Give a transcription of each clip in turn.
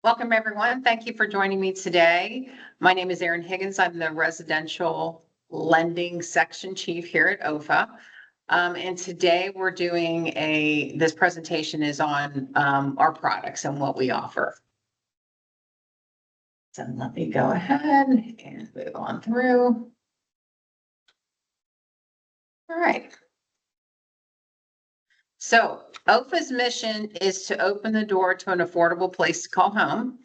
Welcome, everyone. Thank you for joining me today. My name is Erin Higgins. I'm the residential lending section chief here at OHFA. And today we're doing this presentation is on our products and what we offer. So let me go ahead and move on through. All right. So OHFA's mission is to open the door to an affordable place to call home.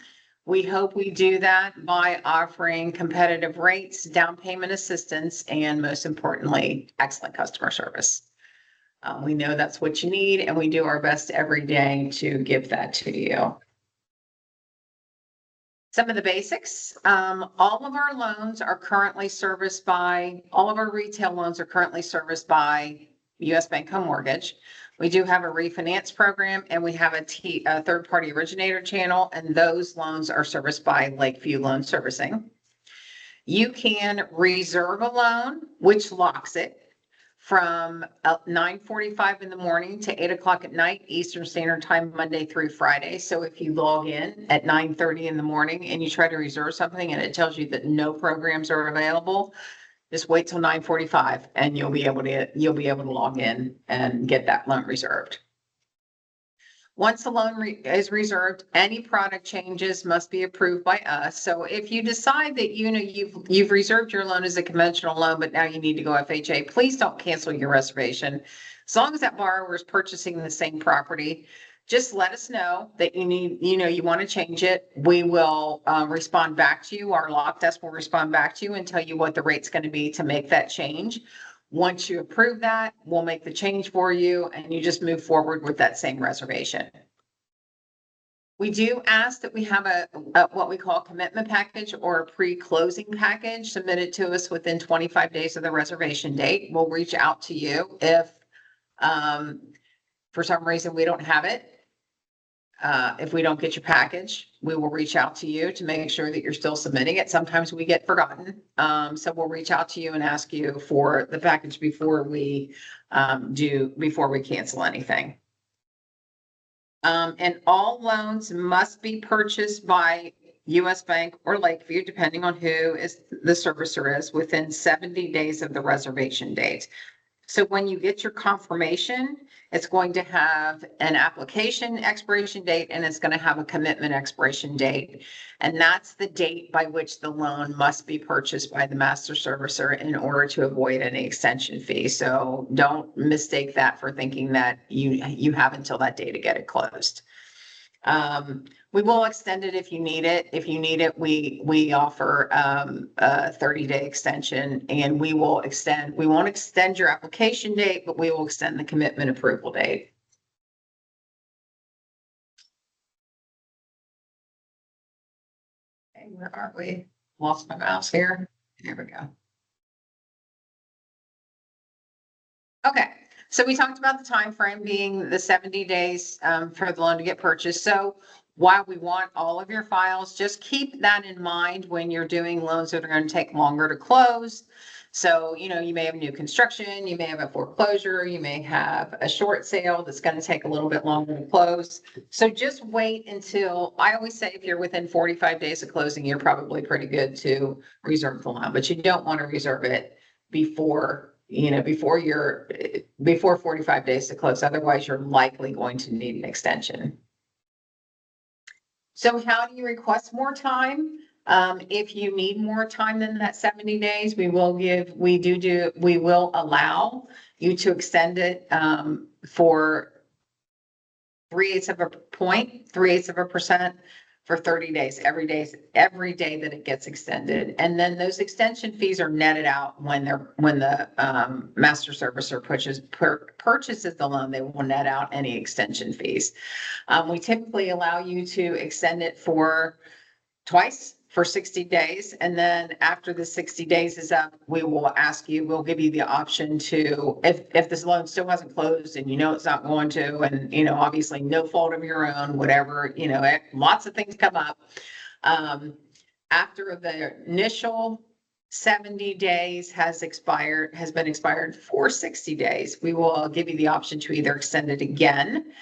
We hope we do that by offering competitive rates, down payment assistance, and most importantly, excellent customer service. We know that's what you need, and we do our best every day to give that to you. Some of the basics, all of our retail loans are currently serviced by U.S. Bank Home Mortgage. We do have a refinance program, and we have a third-party originator channel, and those loans are serviced by Lakeview Loan Servicing. You can reserve a loan, which locks it from 9:45 in the morning to 8 o'clock at night, Eastern Standard Time, Monday through Friday. So if you log in at 9:30 in the morning and you try to reserve something and it tells you that no programs are available, just wait till 9:45 and you'll be able to log in and get that loan reserved. Once the loan is reserved, any product changes must be approved by us. So if you decide that you've reserved your loan as a conventional loan, but now you need to go FHA, please don't cancel your reservation. As long as that borrower is purchasing the same property, just let us know that you want to change it. We will respond back to you. Our lock desk will respond back to you and tell you what the rate's going to be to make that change. Once you approve that, we'll make the change for you and you just move forward with that same reservation. We do ask that we have a what we call a commitment package or a pre-closing package submitted to us within 25 days of the reservation date. We'll reach out to you if for some reason we don't have it. If we don't get your package, we will reach out to you to make sure that you're still submitting it. Sometimes we get forgotten. So we'll reach out to you and ask you for the package before we cancel anything. And all loans must be purchased by U.S. Bank or Lakeview, depending on who the servicer is, within 70 days of the reservation date. So when you get your confirmation, it's going to have an application expiration date and it's going to have a commitment expiration date. And that's the date by which the loan must be purchased by the master servicer in order to avoid any extension fee. So don't mistake that for thinking that you have until that day to get it closed. We will extend it if you need it. If you need it, we offer a 30-day extension, and we won't extend your application date, but we will extend the commitment approval date. Okay, where are we? Lost my mouse here. There we go. Okay, so we talked about the time frame being the 70 days for the loan to get purchased. So while we want all of your files, just keep that in mind when you're doing loans that are going to take longer to close. So, you may have new construction, you may have a foreclosure, you may have a short sale that's going to take a little bit longer to close. So just wait until, I always say if you're within 45 days of closing, you're probably pretty good to reserve the loan, but you don't want to reserve it before 45 days to close. Otherwise, you're likely going to need an extension. So how do you request more time? If you need more time than that 70 days, we will allow you to extend it for 3/8 of a point, 3/8 of a percent for 30 days, every day that it gets extended. And then those extension fees are netted out when the master servicer purchases the loan. They will net out any extension fees. We typically allow you to extend it for twice for 60 days. And then after the 60 days is up, we'll give you the option to, if this loan still hasn't closed and it's not going to, and obviously no fault of your own, whatever, lots of things come up. After the initial 70 days has been expired for 60 days, we will give you the option to either extend it again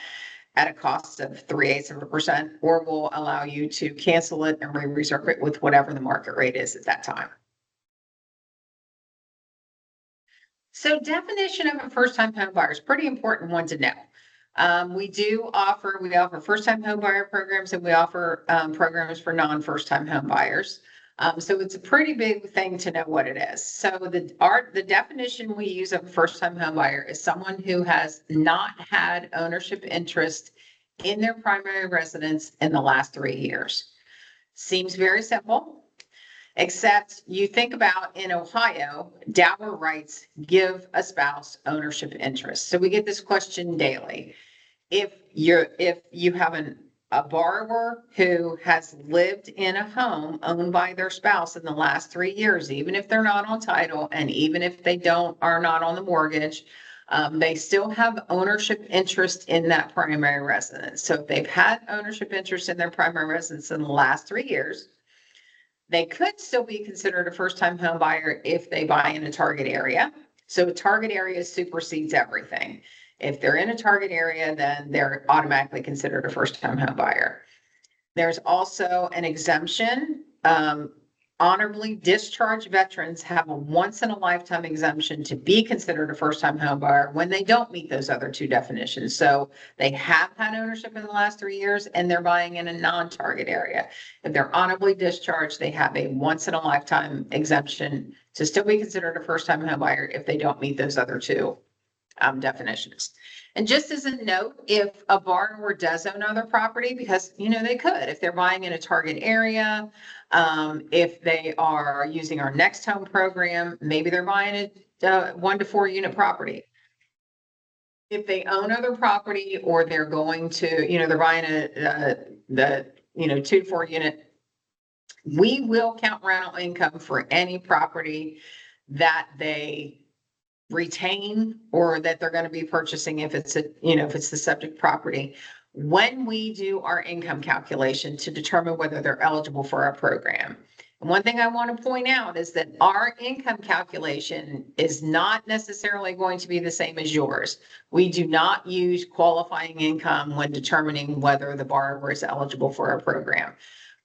at a cost of 0.3%, or we'll allow you to cancel it and re-reserve it with whatever the market rate is at that time. So definition of a first-time home buyer is pretty important one to know. We offer first-time home buyer programs, and we offer programs for non-first-time home buyers. So it's a pretty big thing to know what it is. So the definition we use of a first-time home buyer is someone who has not had ownership interest in their primary residence in the last 3 years. Seems very simple. Except you think about in Ohio, dower rights give a spouse ownership interest. So we get this question daily. If you have a borrower who has lived in a home owned by their spouse in the last 3 years, even if they're not on title and even if they are not on the mortgage, they still have ownership interest in that primary residence. So if they've had ownership interest in their primary residence in the last 3 years, they could still be considered a first-time home buyer if they buy in a target area. So a target area supersedes everything. If they're in a target area, then they're automatically considered a first-time home buyer. There's also an exemption. Honorably discharged veterans have a once-in-a-lifetime exemption to be considered a first-time home buyer when they don't meet those other two definitions. So they have had ownership in the last 3 years and they're buying in a non-target area. If they're honorably discharged, they have a once-in-a-lifetime exemption to still be considered a first-time home buyer if they don't meet those other two definitions. And just as a note, if a borrower does own other property, because they could, if they're buying in a target area, if they are using our Next Home program, maybe they're buying a 1 to 4 unit property. If they own other property, or they're going to, they're buying the 2 to 4 unit, we will count rental income for any property that they retain or that they're going to be purchasing if it's the subject property, when we do our income calculation to determine whether they're eligible for our program. And one thing I want to point out is that our income calculation is not necessarily going to be the same as yours. We do not use qualifying income when determining whether the borrower is eligible for our program.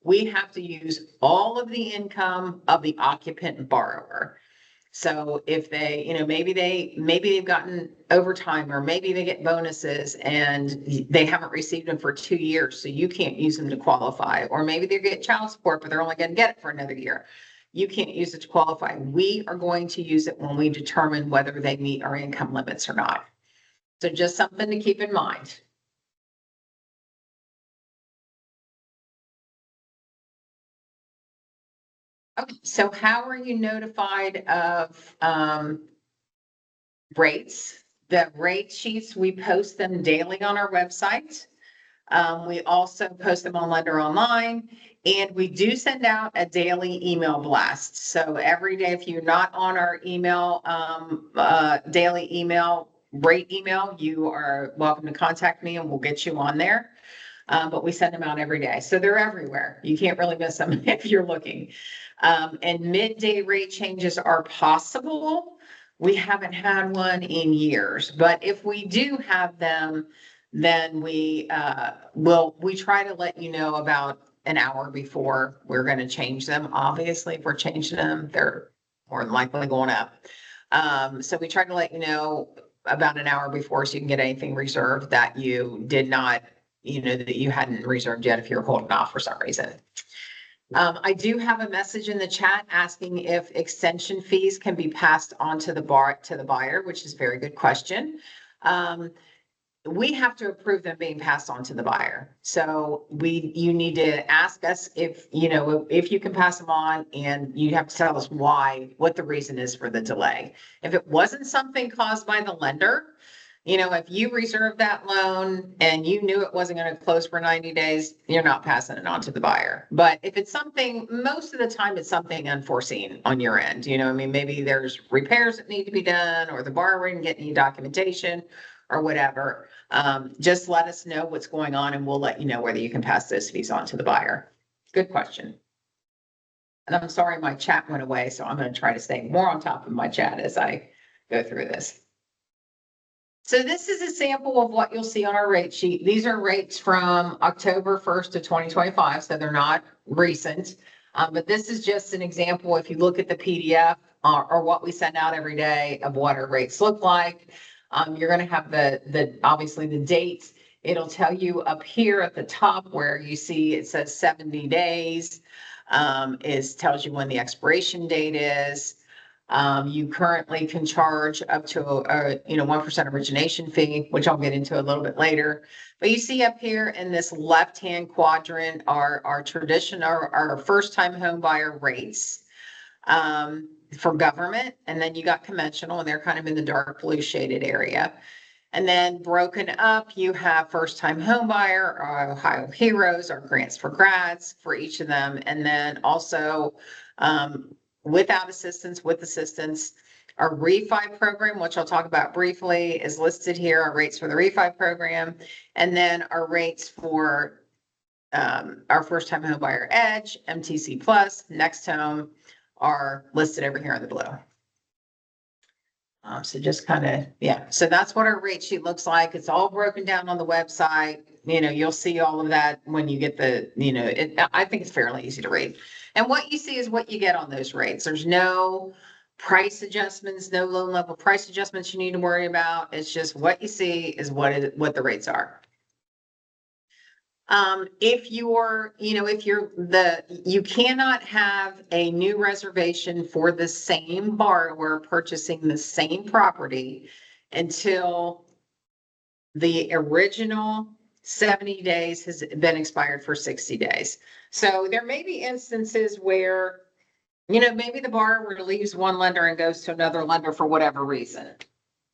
We have to use all of the income of the occupant borrower. So if they, maybe they've gotten overtime, or maybe they get bonuses and they haven't received them for 2 years, so you can't use them to qualify. Or maybe they get child support, but they're only going to get it for another year. You can't use it to qualify. We are going to use it when we determine whether they meet our income limits or not. So just something to keep in mind. Okay, so how are you notified of rates? The rate sheets, we post them daily on our website. We also post them on Lender Online, and we do send out a daily email blast. So every day, if you're not on our email, daily email, rate email, you are welcome to contact me and we'll get you on there. But we send them out every day. So they're everywhere. You can't really miss them if you're looking. And midday rate changes are possible. We haven't had one in years, but if we do have them, then we try to let you know about an hour before we're going to change them. Obviously, if we're changing them, they're more than likely going up. So we try to let you know about an hour before, so you can get anything reserved that you did not, that you hadn't reserved yet if you're holding off for some reason. I do have a message in the chat asking if extension fees can be passed on to the buyer, which is a very good question. We have to approve them being passed on to the buyer. So you need to ask us if you can pass them on, and you have to tell us what the reason is for the delay. If it wasn't something caused by the lender, if you reserved that loan and you knew it wasn't going to close for 90 days, you're not passing it on to the buyer. But if it's something, most of the time it's something unforeseen on your end. Maybe there's repairs that need to be done, or the borrower didn't get any documentation or whatever. Just let us know what's going on, and we'll let you know whether you can pass those fees on to the buyer. Good question. And I'm sorry my chat went away, so I'm going to try to stay more on top of my chat as I go through this. So this is a sample of what you'll see on our rate sheet. These are rates from October 1st of 2025, so they're not recent. But this is just an example. If you look at the PDF or what we send out every day of what our rates look like, you're going to have the obviously the dates. It'll tell you up here at the top where you see it says 70 days, tells you when the expiration date is. You currently can charge up to a 1% origination fee, which I'll get into a little bit later. But you see up here in this left-hand quadrant our traditional, our first-time home buyer rates for government, and then you got conventional, and they're kind of in the dark blue shaded area. And then broken up, you have first-time home buyer, our Ohio Heroes, our grants for grads for each of them, and then also without assistance, with assistance. Our refi program, which I'll talk about briefly, is listed here, our rates for the refi program, and then our rates for our first-time home buyer edge, MTC Plus, Next Home are listed over here in the blue. So just kind of, yeah. So that's what our rate sheet looks like. It's all broken down on the website. You'll see all of that when you get I think it's fairly easy to read. And what you see is what you get on those rates. There's no price adjustments, no loan level price adjustments you need to worry about. It's just what you see is what the rates are. You cannot have a new reservation for the same borrower purchasing the same property until the original 70 days has been expired for 60 days. So there may be instances where, maybe the borrower leaves one lender and goes to another lender for whatever reason.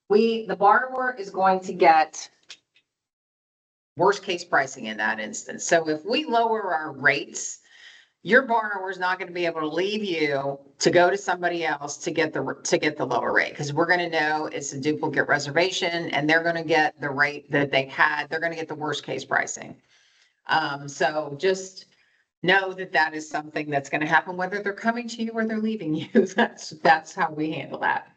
The borrower is going to get worst case pricing in that instance. So if we lower our rates, your borrower is not going to be able to leave you to go to somebody else to get the lower rate, because we're going to know it's a duplicate reservation and they're going to get the rate that they had. They're going to get the worst case pricing. So just know that is something that's going to happen, whether they're coming to you or they're leaving you. That's how we handle that.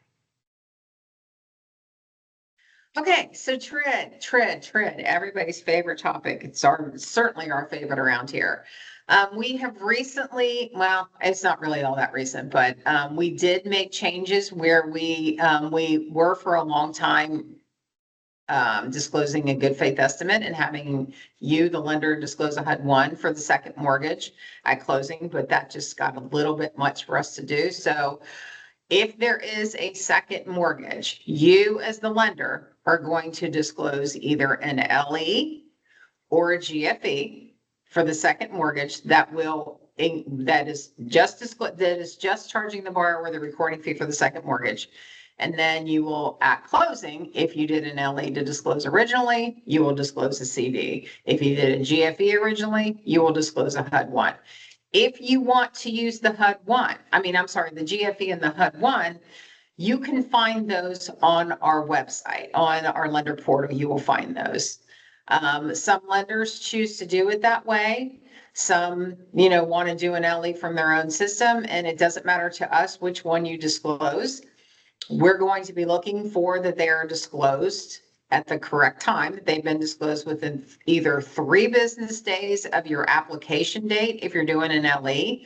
Okay, so TRID, everybody's favorite topic. It's certainly our favorite around here. We have recently, well, it's not really all that recent, but we did make changes where we were for a long time disclosing a good faith estimate and having you, the lender, disclose a HUD-1 for the second mortgage at closing, but that just got a little bit much for us to do. So if there is a second mortgage, you as the lender are going to disclose either an LE or a GFE for the second mortgage that is just charging the borrower the recording fee for the second mortgage. And then you will, at closing, if you did an LE to disclose originally, you will disclose a CD. If you did a GFE originally, you will disclose a HUD-1. If you want to use the HUD-1, the GFE and the HUD-1, you can find those on our website, on our lender portal. You will find those. Some lenders choose to do it that way. Some, want to do an LE from their own system, and it doesn't matter to us which one you disclose. We're going to be looking for that they are disclosed at the correct time, that they've been disclosed within either 3 business days of your application date if you're doing an LE,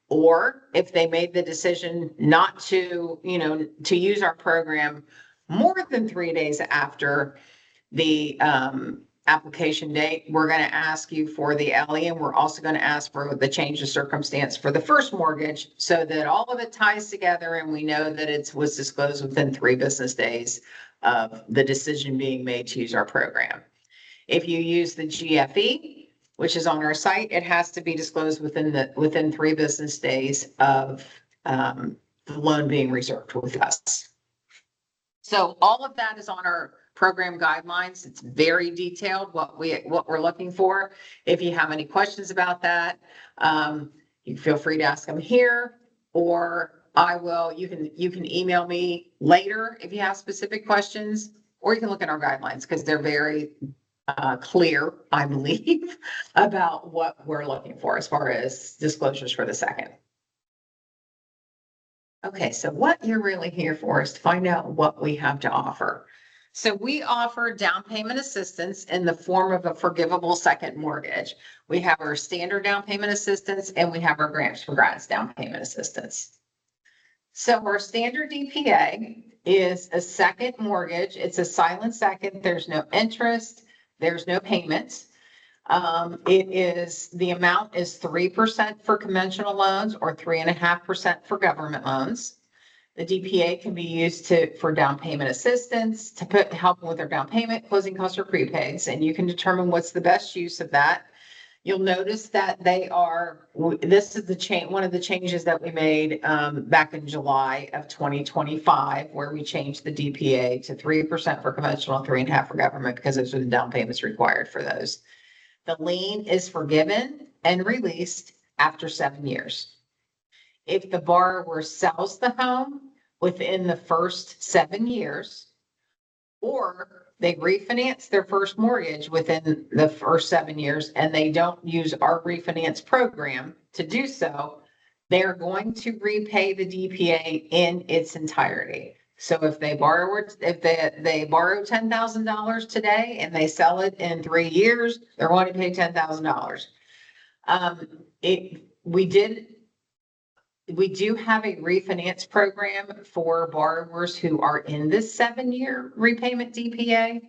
or if they made the decision not to, to use our program more than 3 days after the application date, we're going to ask you for the LE, and we're also going to ask for the change of circumstance for the first mortgage, so that all of it ties together and we know that it was disclosed within 3 business days of the decision being made to use our program. If you use the GFE, which is on our site, it has to be disclosed within 3 business days of the loan being reserved with us. So all of that is on our program guidelines. It's very detailed what we're looking for. If you have any questions about that, you feel free to ask them here, or you can email me later if you have specific questions, or you can look at our guidelines because they're very clear, I believe, about what we're looking for as far as disclosures for the second. Okay, so what you're really here for is to find out what we have to offer. So we offer down payment assistance in the form of a forgivable second mortgage. We have our standard down payment assistance and we have our grants for grads down payment assistance. So our standard DPA is a second mortgage. It's a silent second. There's no interest. There's no payments. The amount is 3% for conventional loans or 3.5% for government loans. The DPA can be used for down payment assistance, to help with their down payment, closing costs, or prepaids, and you can determine what's the best use of that. You'll notice that this is one of the changes that we made back in July of 2025, where we changed the DPA to 3% for conventional, 3.5% for government, because those are the down payments required for those. The lien is forgiven and released after 7 years. If the borrower sells the home within the first 7 years, or they refinance their first mortgage within the first 7 years and they don't use our refinance program to do so, they're going to repay the DPA in its entirety. So if they borrow $10,000 today and they sell it in 3 years, they're going to pay $10,000. We do have a refinance program for borrowers who are in this 7-year repayment DPA.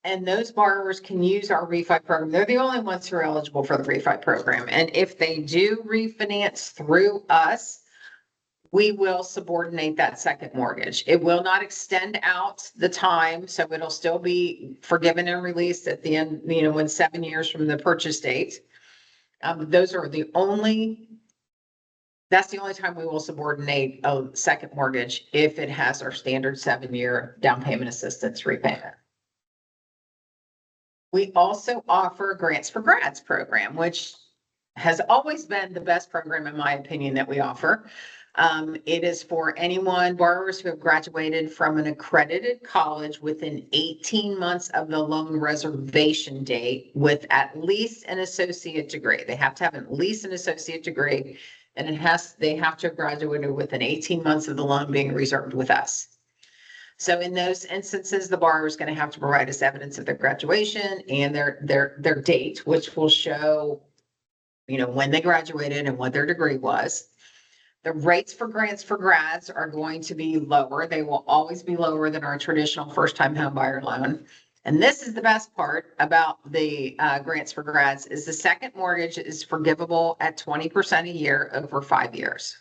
And those borrowers can use our refi program. They're the only ones who are eligible for the refi program. And if they do refinance through us, we will subordinate that second mortgage. It will not extend out the time, so it'll still be forgiven and released at the end, when 7 years from the purchase date. That's the only time we will subordinate a second mortgage, if it has our standard 7-year down payment assistance repayment. We also offer grants for grads program, which has always been the best program, in my opinion, that we offer. It is for borrowers who have graduated from an accredited college within 18 months of the loan reservation date with at least an associate degree. They have to have at least an associate degree, and they have to have graduated within 18 months of the loan being reserved with us. So in those instances, the borrower is going to have to provide us evidence of their graduation and their date, which will show, when they graduated and what their degree was. The rates for grants for grads are going to be lower. They will always be lower than our traditional first-time home buyer loan. And this is the best part about the grants for grads, is the second mortgage is forgivable at 20% a year over 5 years.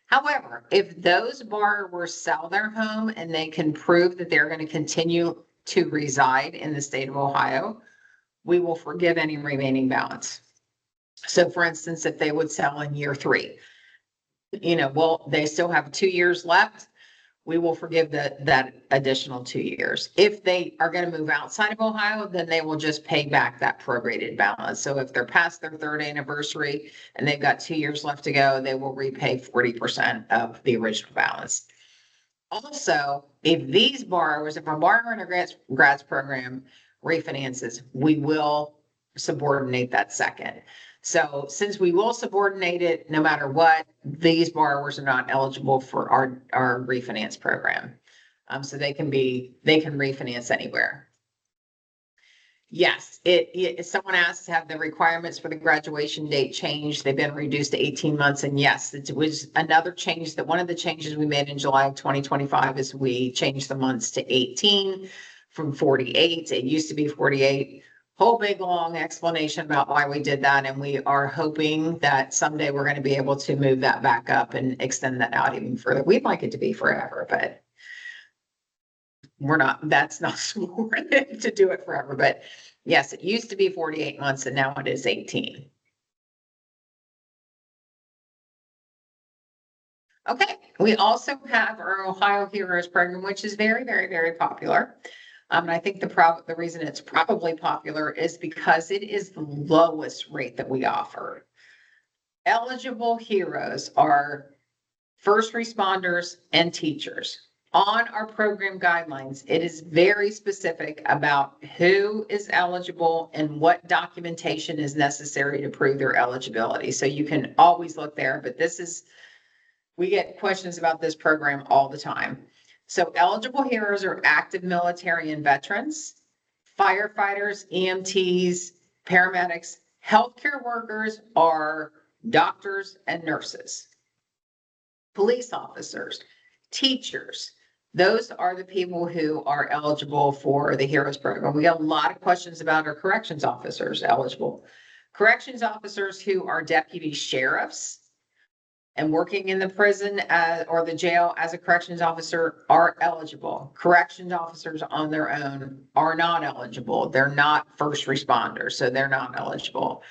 However, if those borrowers sell their home and they can prove that they're going to continue to reside in the state of Ohio, we will forgive any remaining balance. So for instance, if they would sell in year 3, they still have 2 years left, we will forgive that additional 2 years. If they are going to move outside of Ohio, then they will just pay back that prorated balance. So if they're past their 3rd anniversary and they've got 2 years left to go, they will repay 40% of the original balance. Also, if a borrower in a grads program refinances, we will subordinate that second. So since we will subordinate it no matter what, these borrowers are not eligible for our refinance program. So they can refinance anywhere. Yes, someone asked, have the requirements for the graduation date changed? They've been reduced to 18 months. And yes, it was another change, that one of the changes we made in July of 2025 is we changed the months to 18 from 48. It used to be 48. Whole big long explanation about why we did that. And we are hoping that someday we're going to be able to move that back up and extend that out even further. We'd like it to be forever, but that's not sworn to do it forever. But yes, it used to be 48 months and now it is 18. Okay. We also have our Ohio Heroes program, which is very, very, very popular. And I think the reason it's probably popular is because it is the lowest rate that we offer. Eligible heroes are first responders and teachers. On our program guidelines, it is very specific about who is eligible and what documentation is necessary to prove their eligibility. So you can always look there, but we get questions about this program all the time. So eligible heroes are active military and veterans, firefighters, EMTs, paramedics, healthcare workers are doctors and nurses, police officers, teachers. Those are the people who are eligible for the HEROES program. We got a lot of questions about our corrections officers eligible. Corrections officers who are deputy sheriffs and working in the prison or the jail as a corrections officer are eligible. Corrections officers on their own are not eligible. They're not first responders, so they're not eligible.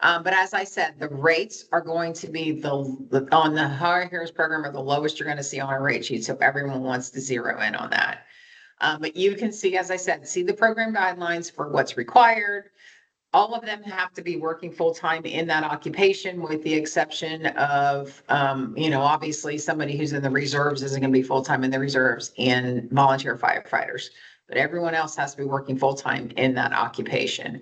But as I said, the rates are going to be on the Higher Heroes program are the lowest you're going to see on our rate sheet. So everyone wants to zero in on that. But you can see, as I said, see the program guidelines for what's required. All of them have to be working full-time in that occupation with the exception of, obviously somebody who's in the reserves isn't going to be full-time in the reserves and volunteer firefighters, but everyone else has to be working full-time in that occupation.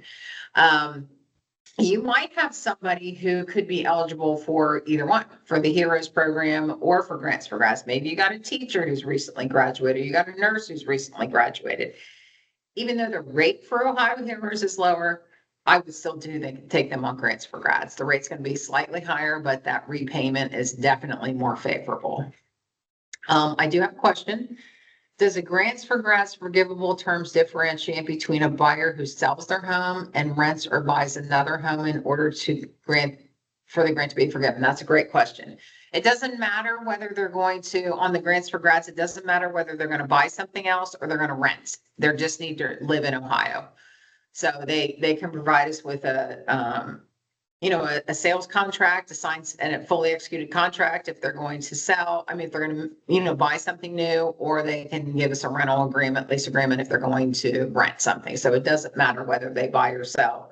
You might have somebody who could be eligible for either one, for the HEROES program or for Grants for Grads. Maybe you got a teacher who's recently graduated, you got a nurse who's recently graduated. Even though the rate for Ohio HEROES is lower, I would still take them on Grants for Grads. The rate's going to be slightly higher, but that repayment is definitely more favorable. I do have a question. Does a Grants for Grads forgivable terms differentiate between a buyer who sells their home and rents or buys another home in order to for the grant to be forgiven? That's a great question. It doesn't matter whether they're going to, on the Grants for Grads, it doesn't matter whether they're going to buy something else or they're going to rent. They just need to live in Ohio. So they can provide us with a sales contract, a signed and a fully executed contract if they're going to sell. I mean, if they're going to, buy something new, or they can give us a rental agreement, lease agreement if they're going to rent something. So it doesn't matter whether they buy or sell.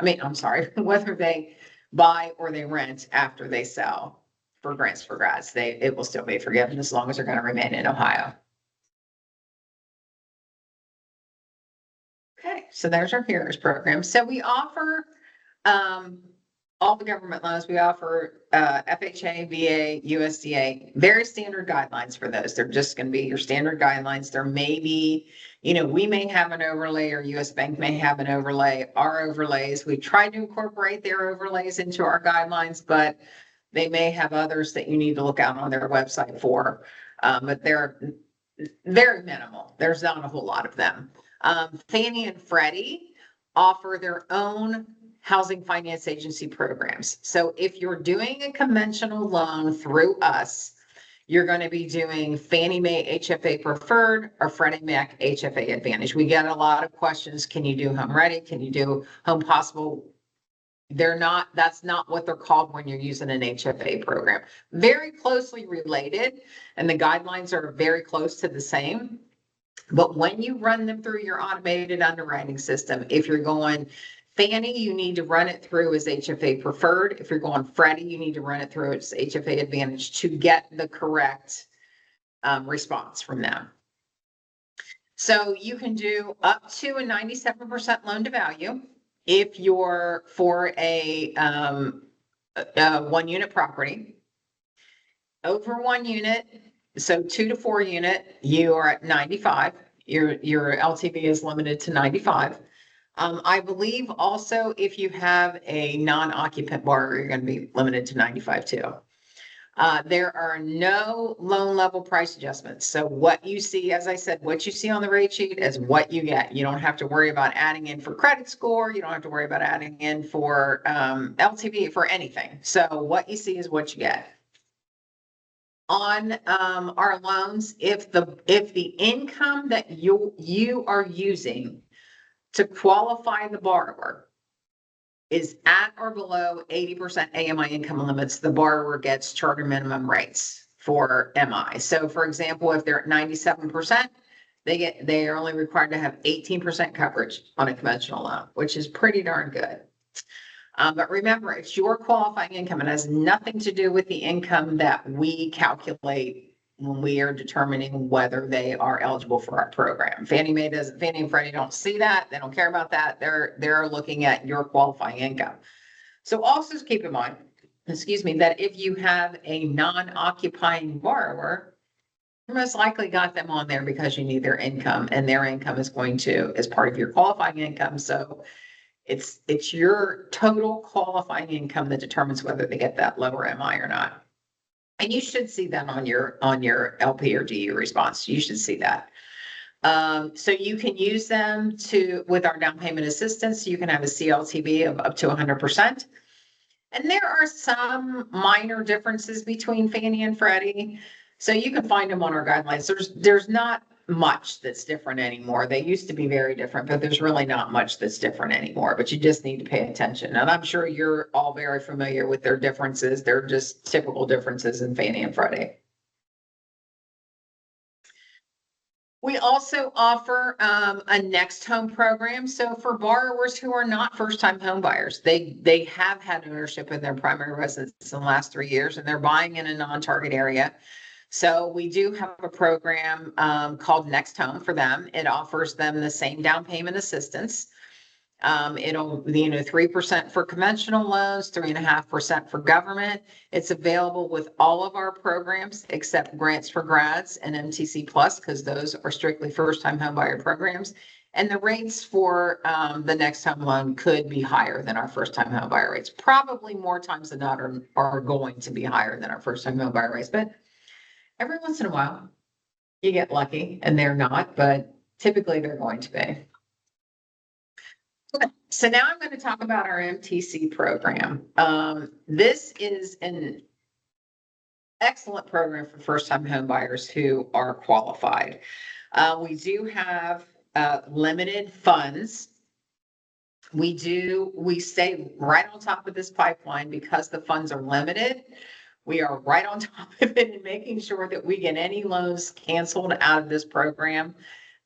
Whether they buy or they rent after they sell for Grants for Grads, it will still be forgiven as long as they're going to remain in Ohio. Okay, so there's our HEROES program. So we offer all the government loans. We offer FHA, VA, USDA, very standard guidelines for those. They're just going to be your standard guidelines. There may be, we may have an overlay or US Bank may have an overlay. Our overlays, we try to incorporate their overlays into our guidelines, but they may have others that you need to look out on their website for. But they're very minimal. There's not a whole lot of them. Fannie and Freddie offer their own housing finance agency programs. So if you're doing a conventional loan through us, you're going to be doing Fannie Mae HFA Preferred or Freddie Mac HFA Advantage. We get a lot of questions. Can you do Home Ready? Can you do Home Possible? That's not what they're called when you're using an HFA program. Very closely related, and the guidelines are very close to the same. But when you run them through your automated underwriting system, if you're going Fannie, you need to run it through as HFA Preferred. If you're going Freddie, you need to run it through as HFA Advantage to get the correct response from them. So you can do up to a 97% loan to value if you're for a 1-unit property. Over 1 unit, so 2 to 4 unit, you are at 95. Your LTV is limited to 95. I believe also if you have a non-occupant borrower, you're going to be limited to 95 too. There are no loan level price adjustments. So what you see, as I said, what you see on the rate sheet is what you get. You don't have to worry about adding in for credit score. You don't have to worry about adding in for LTV for anything. So what you see is what you get. On our loans, if the income that you are using to qualify the borrower is at or below 80% AMI income limits, the borrower gets charter minimum rates for MI. So for example, if they're at 97%, they are only required to have 18% coverage on a conventional loan, which is pretty darn good. But remember, it's your qualifying income. It has nothing to do with the income that we calculate when we are determining whether they are eligible for our program. Fannie and Freddie don't see that. They don't care about that. They're looking at your qualifying income. So also keep in mind, that if you have a non-occupying borrower, most likely got them on there because you need their income, and their income is going to, as part of your qualifying income. So it's your total qualifying income that determines whether they get that lower MI or not. And you should see that on your LP or DU response. You should see that. So you can use them with our down payment assistance. You can have a CLTV of up to 100%. And there are some minor differences between Fannie and Freddie. So you can find them on our guidelines. There's not much that's different anymore. They used to be very different, but there's really not much that's different anymore. But you just need to pay attention. And I'm sure you're all very familiar with their differences. They're just typical differences in Fannie and Freddie. We also offer a next home program. So for borrowers who are not first-time home buyers, they have had ownership in their primary residence in the last 3 years, and they're buying in a non-target area. So we do have a program called Next Home for them. It offers them the same down payment assistance. It'll, 3% for conventional loans, 3.5% for government. It's available with all of our programs except grants for grads and MTC Plus, because those are strictly first-time homebuyer programs. And the rates for the Next Home loan could be higher than our first-time homebuyer rates. Probably more times than not are going to be higher than our first-time homebuyer rates, but every once in a while you get lucky and they're not, but typically they're going to be. So now I'm going to talk about our MTC program. This is an excellent program for first-time home buyers who are qualified. We do have limited funds. We stay right on top of this pipeline because the funds are limited. We are right on top of it and making sure that we get any loans canceled out of this program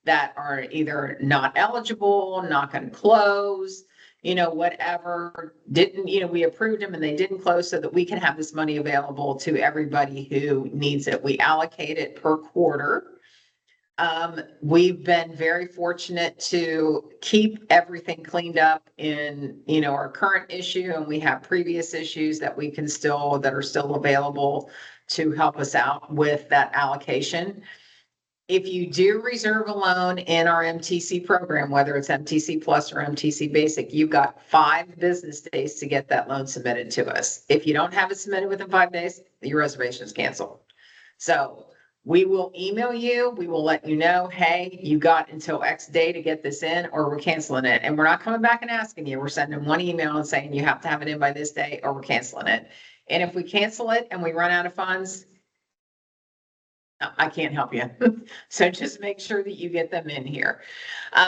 that are either not eligible, not going to close, whatever, we approved them and they didn't close, so that we can have this money available to everybody who needs it. We allocate it per quarter. We've been very fortunate to keep everything cleaned up in, our current issue, and we have previous issues that are still available to help us out with that allocation. If you do reserve a loan in our MTC program, whether it's MTC Plus or MTC Basic, you've got 5 business days to get that loan submitted to us. If you don't have it submitted within 5 days, your reservation is canceled. So we will email you. We will let you know, hey, you got until X day to get this in, or we're canceling it. And we're not coming back and asking you. We're sending one email and saying you have to have it in by this day, or we're canceling it. And if we cancel it and we run out of funds, I can't help you. So just make sure that you get them in here.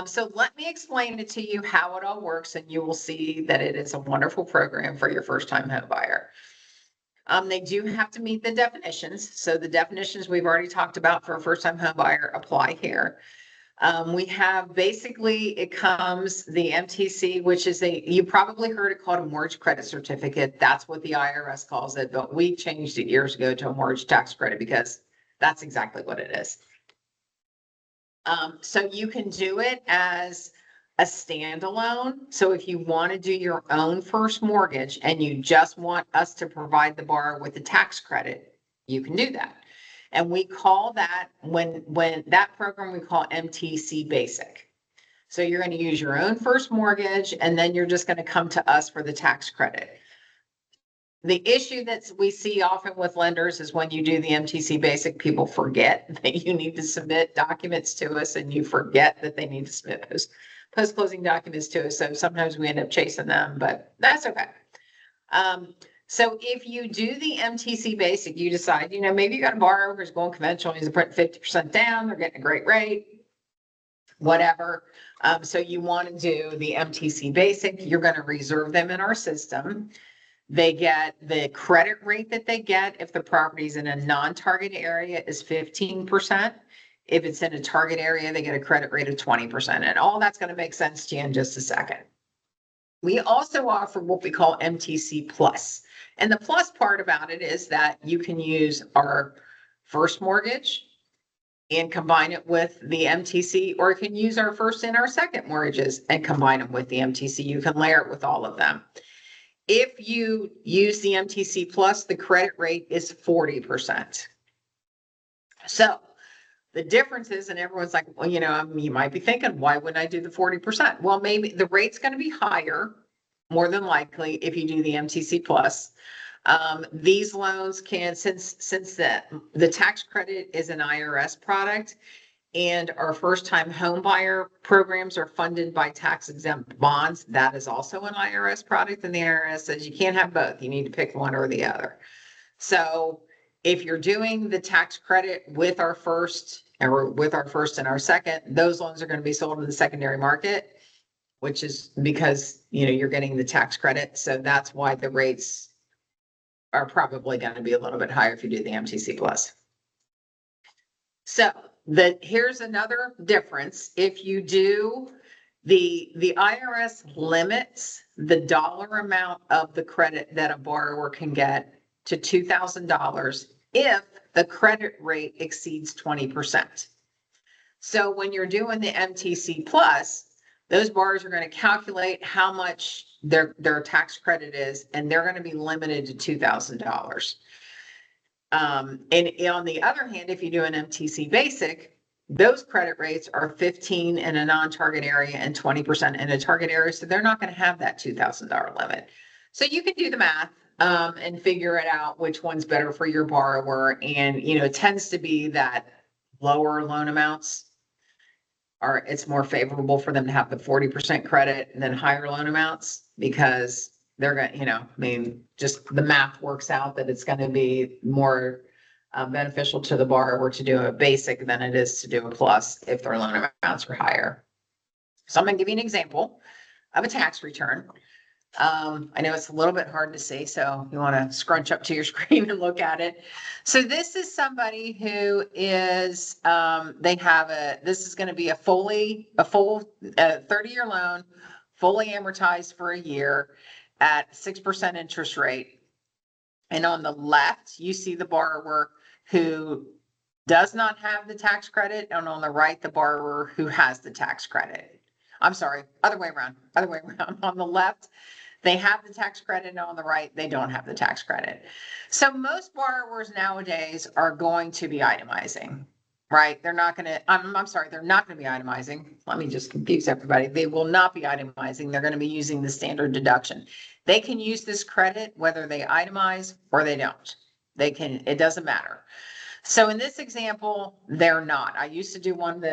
So let me explain it to you how it all works, and you will see that it is a wonderful program for your first-time home buyer. They do have to meet the definitions. So the definitions we've already talked about for a first-time home buyer apply here. We have basically, it comes the MTC, which is you probably heard it called a mortgage credit certificate. That's what the IRS calls it, but we changed it years ago to a mortgage tax credit because that's exactly what it is. So you can do it as a standalone. So if you want to do your own first mortgage and you just want us to provide the borrower with the tax credit, you can do that. And we call that, when that program, we call MTC Basic. So you're going to use your own first mortgage, and then you're just going to come to us for the tax credit. The issue that we see often with lenders is when you do the MTC Basic, people forget that you need to submit documents to us, and you forget that they need to submit post-closing documents to us. So sometimes we end up chasing them, but that's okay. So if you do the MTC Basic, you decide, maybe you got a borrower who's going conventional, he's putting 50% down, they're getting a great rate, whatever. So you want to do the MTC Basic, you're going to reserve them in our system. They get the credit rate that they get if the property's in a non-target area is 15%. If it's in a target area, they get a credit rate of 20%. And all that's going to make sense to you in just a second. We also offer what we call MTC Plus. And the plus part about it is that you can use our first mortgage and combine it with the MTC, or you can use our first and our second mortgages and combine them with the MTC. You can layer it with all of them. If you use the MTC Plus, the credit rate is 40%. So The difference is, and everyone's like, well, you might be thinking, why wouldn't I do the 40%? Well, maybe the rate's going to be higher, more than likely, if you do the MTC plus. These loans can, since the tax credit is an IRS product, and our first time home buyer programs are funded by tax exempt bonds, that is also an IRS product, and the IRS says you can't have both. You need to pick one or the other. So if you're doing the tax credit with our first and our second, those loans are going to be sold in the secondary market, which is because, you're getting the tax credit. So that's why the rates are probably going to be a little bit higher if you do the MTC plus. So here's another difference. If you do the IRS limits the dollar amount of the credit that a borrower can get to $2,000 if the credit rate exceeds 20%. So when you're doing the MTC plus, those borrowers are going to calculate how much their tax credit is, and they're going to be limited to $2,000. And on the other hand, if you do an MTC basic, those credit rates are 15 in a non-target area and 20% in a target area. So they're not going to have that $2,000 limit. So you can do the math and figure it out which one's better for your borrower. And, it tends to be that lower loan amounts it's more favorable for them to have the 40% credit than higher loan amounts, because they're going to, just the math works out that it's going to be more beneficial to the borrower to do a basic than it is to do a plus if their loan amounts are higher. So I'm going to give you an example of a tax return. I know it's a little bit hard to see, so you want to scrunch up to your screen and look at it. So this is somebody who is, this is going to be a full 30-year loan, fully amortized for a year at 6% interest rate. And on the left, you see the borrower who does not have the tax credit, and on the right, the borrower who has the tax credit. I'm sorry, other way around. On the left, they have the tax credit, and on the right, they don't have the tax credit. So most borrowers nowadays are going to be itemizing, right? They're not going to, I'm sorry, they're not going to be itemizing. Let me just confuse everybody. They will not be itemizing. They're going to be using the standard deduction. They can use this credit whether they itemize or they don't. It doesn't matter. So in this example, they're not. I used to do an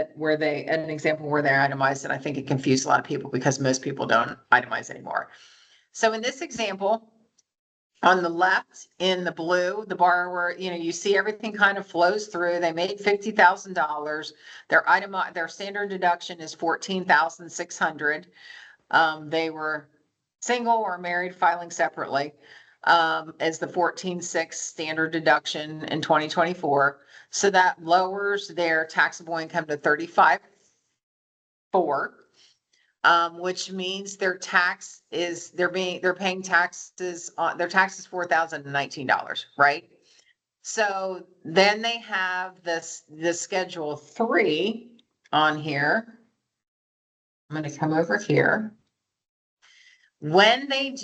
example where they itemized, and I think it confused a lot of people because most people don't itemize anymore. So in this example, on the left in the blue, the borrower, you see everything kind of flows through. They made $50,000. Their standard deduction is $14,600. They were single or married, filing separately, as the 14.6 standard deduction in 2024. So that lowers their taxable income to 35,400. Which means their tax is they're paying taxes on their tax is $4,019, right? So then they have the schedule 3 on here. I'm going to come over here. When they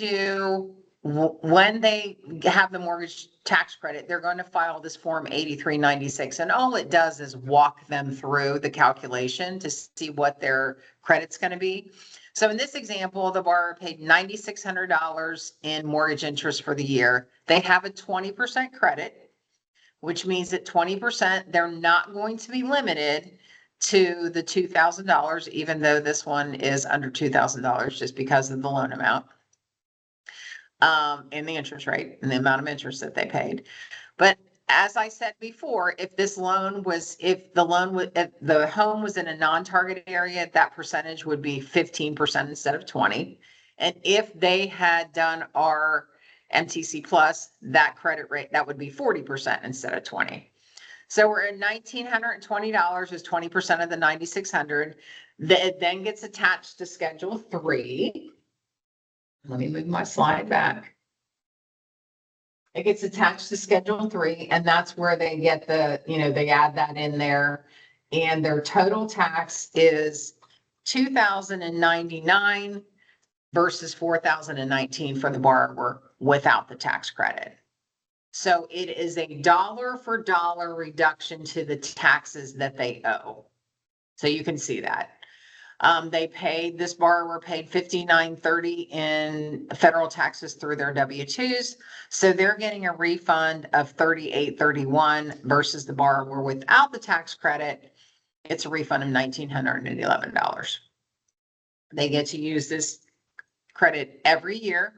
have the mortgage tax credit, they're going to file this form 8396, and all it does is walk them through the calculation to see what their credit's going to be. So in this example, the borrower paid $9,600 in mortgage interest for the year. They have a 20% credit, which means that 20%, they're not going to be limited to the $2,000, even though this one is under $2,000 just because of the loan amount. And the interest rate and the amount of interest that they paid. But as I said before, if the home was in a non-target area, that percentage would be 15% instead of 20. And if they had done our MTC plus, that credit rate, that would be 40% instead of 20. So we're at $1,920 is 20% of the $9,600. It then gets attached to Schedule 3. Let me move my slide back. It gets attached to Schedule 3, and that's where they get they add that in there. And their total tax is $2,099 versus $4,019 for the borrower without the tax credit. So it is a dollar for dollar reduction to the taxes that they owe. So you can see that. This borrower paid $59.30 in federal taxes through their W-2s. So they're getting a refund of $38.31 versus the borrower without the tax credit. It's a refund of $1,911. They get to use this credit every year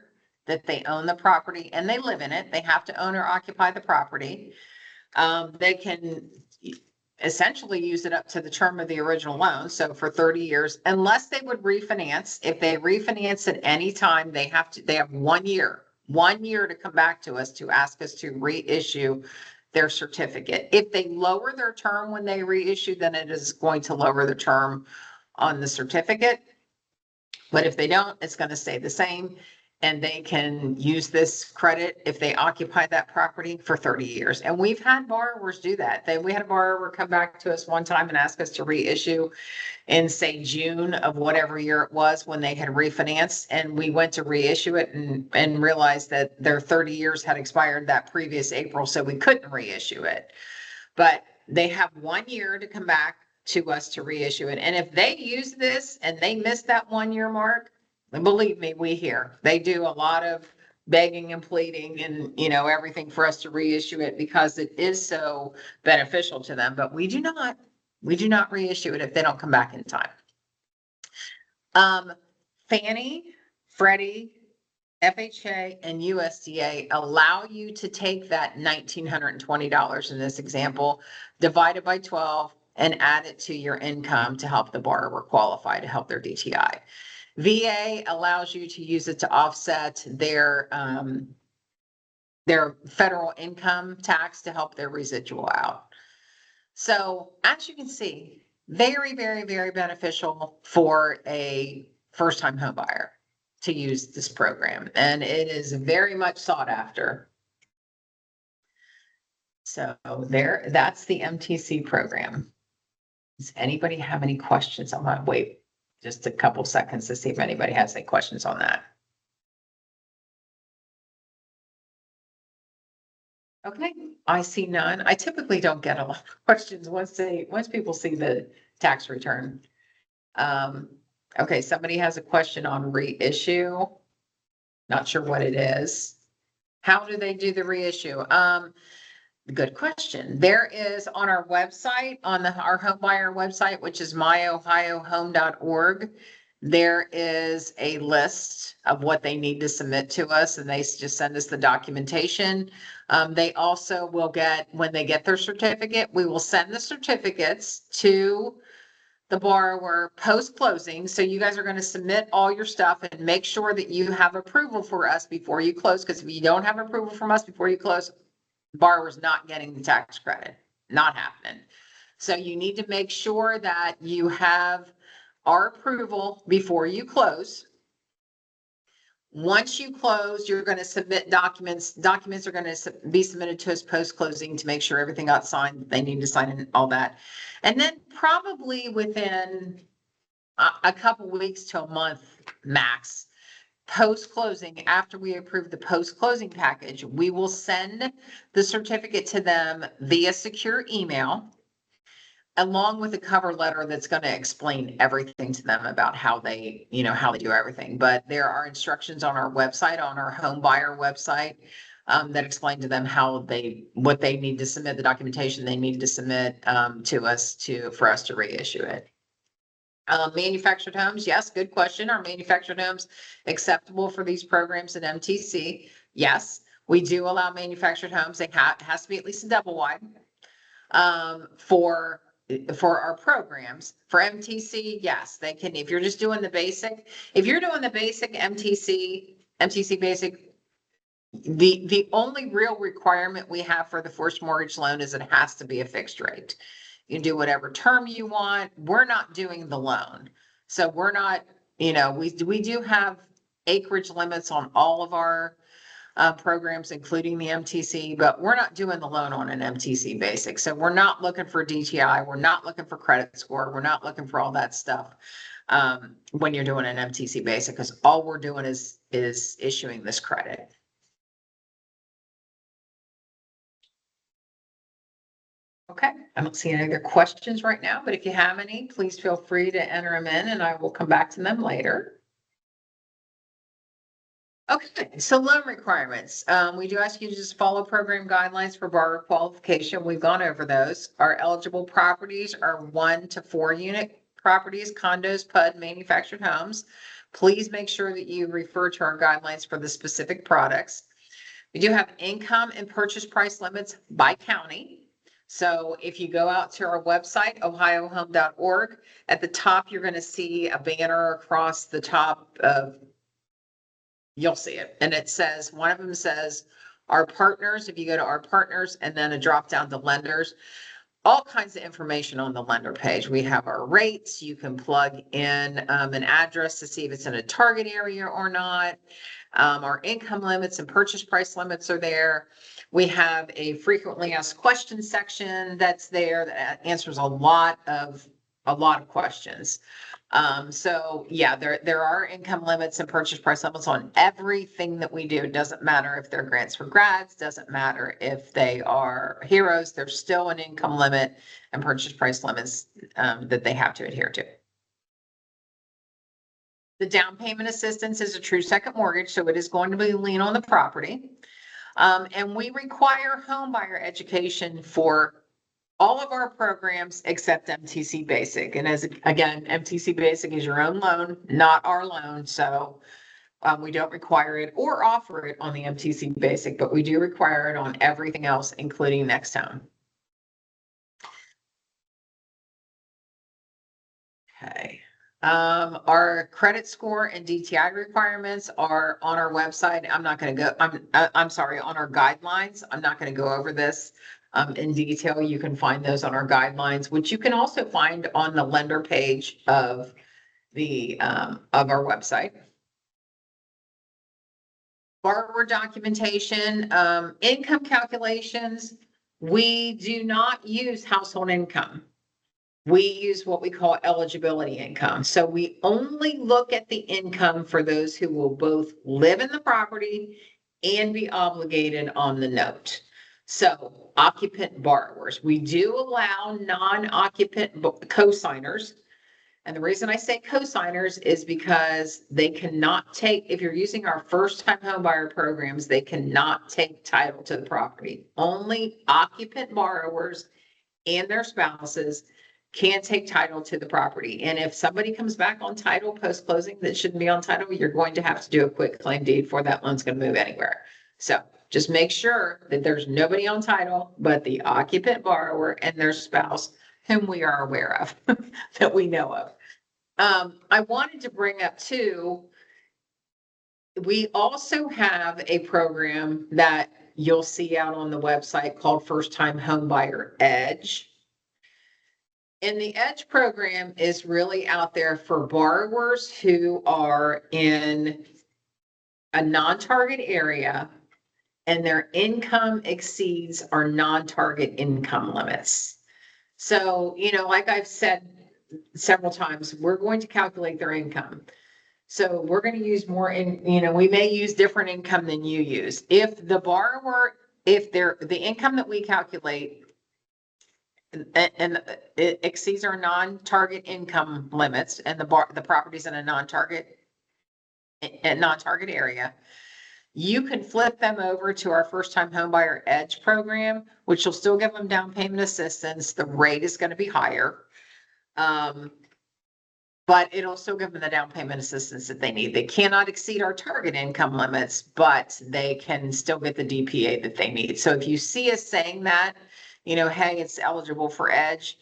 that they own the property and they live in it. They have to own or occupy the property. They can essentially use it up to the term of the original loan. So for 30 years, unless they would refinance. If they refinance at any time, they have 1 year, 1 year to come back to us to ask us to reissue their certificate. If they lower their term when they reissue, then it is going to lower the term on the certificate. But if they don't, it's going to stay the same. And they can use this credit if they occupy that property for 30 years. And we've had borrowers do that. We had a borrower come back to us one time and ask us to reissue in, say, June of whatever year it was when they had refinanced. And we went to reissue it and realized that their 30 years had expired that previous April, so we couldn't reissue it. But they have 1 year to come back to us to reissue it. And if they use this and they miss that 1 year mark, believe me, we hear they do a lot of begging and pleading and, everything for us to reissue it because it is so beneficial to them. But we do not reissue it if they don't come back in time. Fannie, Freddie, FHA, and USDA allow you to take that $1,920 in this example, divide it by 12, and add it to your income to help the borrower qualify to help their DTI. VA allows you to use it to offset their federal income tax to help their residual out. So as you can see, very, very, very beneficial for a first-time home buyer to use this program. And it is very much sought after. So that's the MTC program. Does anybody have any questions? I'm gonna wait just a couple seconds to see if anybody has any questions on that. Okay, I see none. I typically don't get a lot of questions once people see the tax return. Okay, somebody has a question on reissue. Not sure what it is. How do they do the reissue? Good question. There is on our website, on our home buyer website, which is myohiohome.org, there is a list of what they need to submit to us, and they just send us the documentation. They also will get, when they get their certificate, we will send the certificates to the borrower post-closing. So you guys are going to submit all your stuff and make sure that you have approval for us before you close. Because if you don't have approval from us before you close, the borrower's not getting the tax credit. Not happening. So you need to make sure that you have our approval before you close. Once you close, you're going to submit documents. Documents are going to be submitted to us post-closing to make sure everything got signed. They need to sign and all that. And then probably within a couple weeks to a month max, post-closing, after we approve the post-closing package, we will send the certificate to them via secure email, along with a cover letter that's going to explain everything to them about how they do everything. But there are instructions on our website, on our home buyer website, that explain to them what they need to submit, the documentation they need to submit to us for us to reissue it. Manufactured homes, yes, good question. Are manufactured homes acceptable for these programs at MTC? Yes, we do allow manufactured homes. It has to be at least a double wide for our programs. For MTC, yes, they can. If you're just doing the basic, MTC basic, the only real requirement we have for the first mortgage loan is it has to be a fixed rate. You can do whatever term you want. We're not doing the loan. So we're not, we do have acreage limits on all of our programs, including the MTC, but we're not doing the loan on an MTC basic. So we're not looking for DTI. We're not looking for credit score. We're not looking for all that stuff when you're doing an MTC basic, because all we're doing is issuing this credit. Okay, I don't see any other questions right now, but if you have any, please feel free to enter them in and I will come back to them later. Okay, so loan requirements. We do ask you to just follow program guidelines for borrower qualification. We've gone over those. Our eligible properties are 1 to 4 unit properties, condos, PUD, manufactured homes. Please make sure that you refer to our guidelines for the specific products. We do have income and purchase price limits by county. So if you go out to our website, ohiohome.org, at the top, you're going to see a banner across the top of, you'll see it. And it says, one of them says our partners. If you go to our partners and then a drop down to lenders, all kinds of information on the lender page. We have our rates. You can plug in an address to see if it's in a target area or not. Our income limits and purchase price limits are there. We have a frequently asked questions section that's there that answers a lot of questions. So yeah, there are income limits and purchase price limits on everything that we do. It doesn't matter if they're grants for grads, doesn't matter if they are heroes, there's still an income limit and purchase price limits that they have to adhere to. The down payment assistance is a true second mortgage, so it is going to be a lien on the property. And we require home buyer education for all of our programs except MTC Basic. And as again, MTC Basic is your own loan, not our loan. So we don't require it or offer it on the MTC Basic, but we do require it on everything else, including Next Home. Okay. Our credit score and DTI requirements are on our website. I'm not going to go, I'm sorry, on our guidelines. I'm not going to go over this in detail. You can find those on our guidelines, which you can also find on the lender page of the, of our website. Borrower documentation, income calculations. We do not use household income. We use what we call eligibility income. So we only look at the income for those who will both live in the property and be obligated on the note. So occupant borrowers, we do allow non-occupant co-signers. And the reason I say co-signers is because they cannot take, if you're using our first-time home buyer programs, they cannot take title to the property. Only occupant borrowers and their spouses can take title to the property. And if somebody comes back on title post-closing that shouldn't be on title, you're going to have to do a quick claim deed before that loan's going to move anywhere. So just make sure that there's nobody on title but the occupant borrower and their spouse whom we are aware of, that we know of. I wanted to bring up too, we also have a program that you'll see out on the website called First Time Home Buyer Edge. And the EDGE program is really out there for borrowers who are in a non-target area and their income exceeds our non-target income limits. So, you know, like I've said several times, we're going to calculate their income. So we're going to use more we may use different income than you use. If the borrower, the income that we calculate and it exceeds our non-target income limits and the property's in a non-target area, you can flip them over to our first time home buyer edge program, which will still give them down payment assistance. The rate is going to be higher. But it'll still give them the down payment assistance that they need. They cannot exceed our target income limits, but they can still get the DPA that they need. So if you see us saying that, you know, hey, it's eligible for EDGE,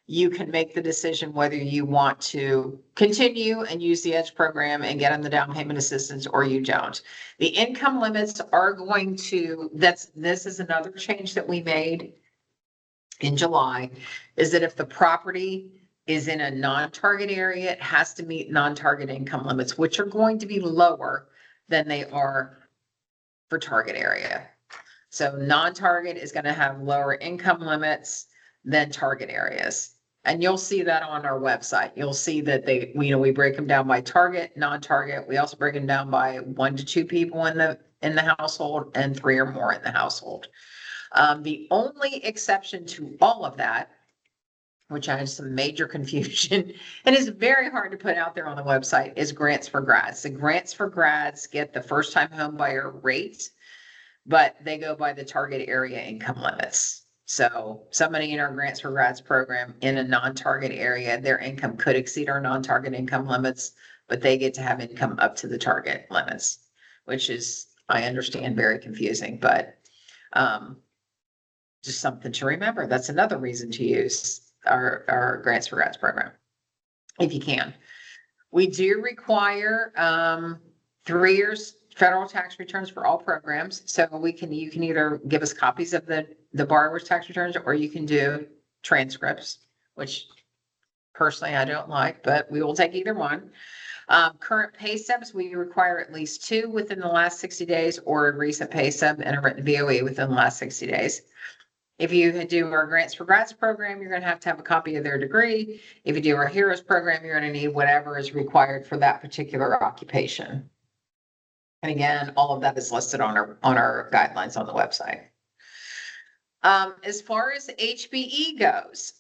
you can make the decision whether you want to continue and use the EDGE program and get them the down payment assistance or you don't. The income limits are going to, this is another change that we made in July, is that if the property is in a non-target area, it has to meet non-target income limits, which are going to be lower than they are for target area. So non-target is going to have lower income limits than target areas. And you'll see that on our website. You'll see that we break them down by target, non-target. We also break them down by 1 to 2 people in the household and 3 or more in the household. The only exception to all of that, which I had some major confusion and is very hard to put out there on the website, is grants for grads. The grants for grads get the first time home buyer rate, but they go by the target area income limits. So somebody in our grants for grads program in a non-target area, their income could exceed our non-target income limits, but they get to have income up to the target limits, which is, I understand, very confusing, but just something to remember. That's another reason to use our grants for grads program, if you can. We do require 3 years federal tax returns for all programs. So you can either give us copies of the borrower's tax returns, or you can do transcripts, which personally I don't like, but we will take either one. Current pay stubs, we require at least 2 within the last 60 days, or a recent pay stub and a written VOE within the last 60 days. If you do our grants for grads program, you're going to have a copy of their degree. If you do our heroes program, you're going to need whatever is required for that particular occupation. And again, all of that is listed on our guidelines on the website. As far as HBE goes,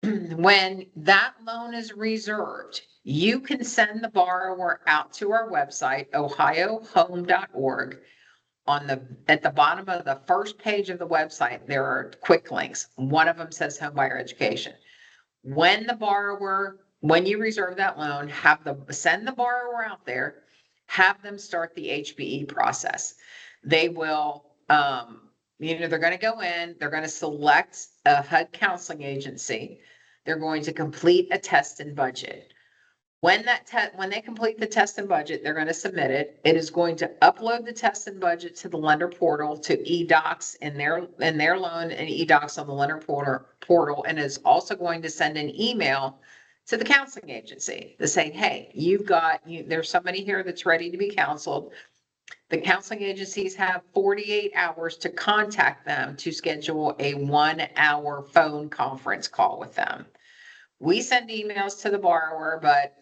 when that loan is reserved, you can send the borrower out to our website, ohiohome.org. At the bottom of the first page of the website, there are quick links. One of them says home buyer education. When you reserve that loan, send the borrower out there, have them start the HBE process. They will, they're going to go in, they're going to select a HUD counseling agency. They're going to complete a test and budget. When they complete the test and budget, they're going to submit it. It is going to upload the test and budget to the lender portal, to eDocs in their loan, and eDocs on the lender portal, and is also going to send an email to the counseling agency to say, hey, there's somebody here that's ready to be counseled. The counseling agencies have 48 hours to contact them to schedule a 1-hour phone conference call with them. We send emails to the borrower, but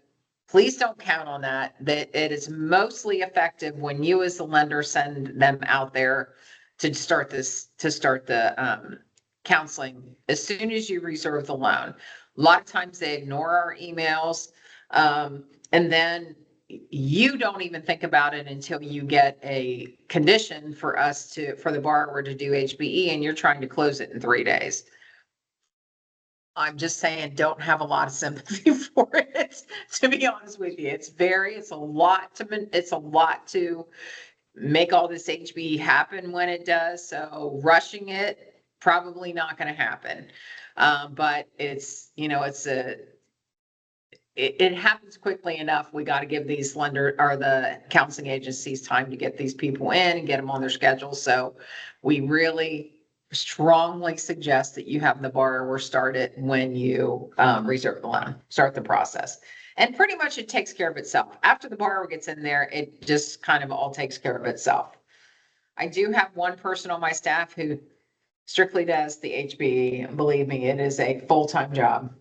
please don't count on that. That it is mostly effective when you as the lender send them out there to start the counseling as soon as you reserve the loan. A lot of times they ignore our emails, and then you don't even think about it until you get a condition for the borrower to do HBE, and you're trying to close it in 3 days. I'm just saying, don't have a lot of sympathy for it, to be honest with you. It's a lot to make all this HB happen when it does. So rushing it, probably not going to happen. But it happens quickly enough. We got to give these the counseling agencies time to get these people in and get them on their schedule. So we really strongly suggest that you have the borrower start it when you reserve the loan, start the process. And pretty much it takes care of itself. After the borrower gets in there, it just kind of all takes care of itself. I do have one person on my staff who strictly does the HBE. Believe me, it is a full-time job.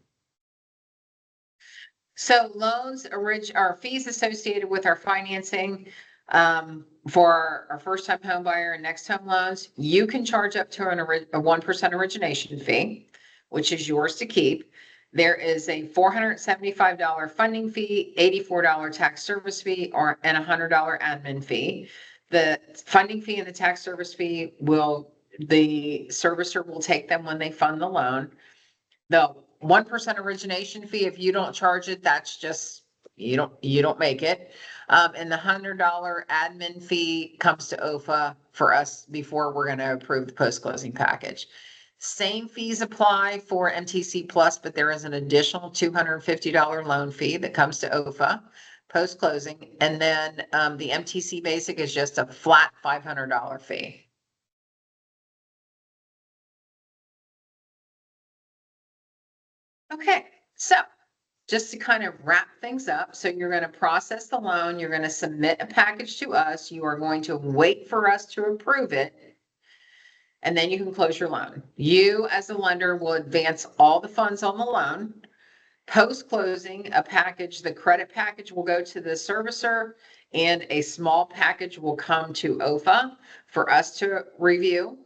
So loans are fees associated with our financing. For our first-time home buyer and next home loans, you can charge up to a 1% origination fee, which is yours to keep. There is a $475 funding fee, $84 tax service fee, and a $100 admin fee. The funding fee and the tax service fee the servicer will take them when they fund the loan. The 1% origination fee, if you don't charge it, that's just, you don't make it. And the $100 admin fee comes to OHFA for us before we're going to approve the post-closing package. Same fees apply for MTC Plus, but there is an additional $250 loan fee that comes to OHFA post-closing. And then the MTC Basic is just a flat $500 fee. Okay, so just to kind of wrap things up. So you're going to process the loan. You're going to submit a package to us. You are going to wait for us to approve it. And then you can close your loan. You as a lender will advance all the funds on the loan. Post-closing, the credit package will go to the servicer, and a small package will come to OHFA for us to review,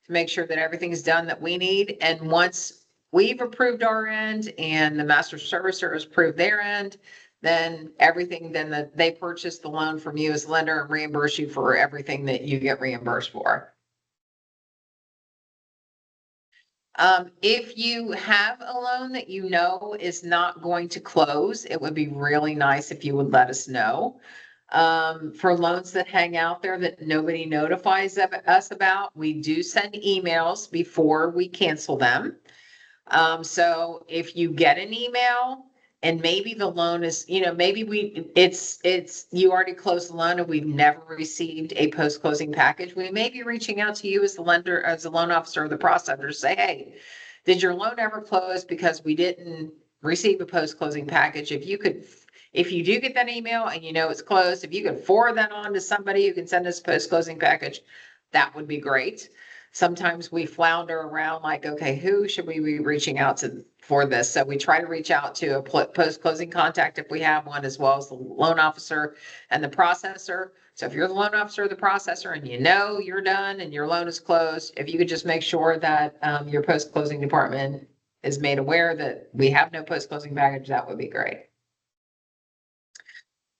to make sure that everything's done that we need. And once we've approved our end and the master servicer has approved their end, then everything, then that they purchase the loan from you as lender and reimburse you for everything that you get reimbursed for. If you have a loan that you know is not going to close, it would be really nice if you would let us know. For loans that hang out there that nobody notifies us about, we do send emails before we cancel them. So if you get an email and maybe the loan is, maybe you already closed the loan and we've never received a post-closing package, we may be reaching out to you as the lender, as the loan officer or the processor to say, hey, did your loan ever close because we didn't receive a post-closing package? If you do get that email and it's closed, if you could forward that on to somebody who can send us a post-closing package, that would be great. Sometimes we flounder around like, okay, who should we be reaching out to for this? So we try to reach out to a post-closing contact if we have one, as well as the loan officer and the processor. So if you're the loan officer or the processor and you're done and your loan is closed, if you could just make sure that your post-closing department is made aware that we have no post-closing package, that would be great.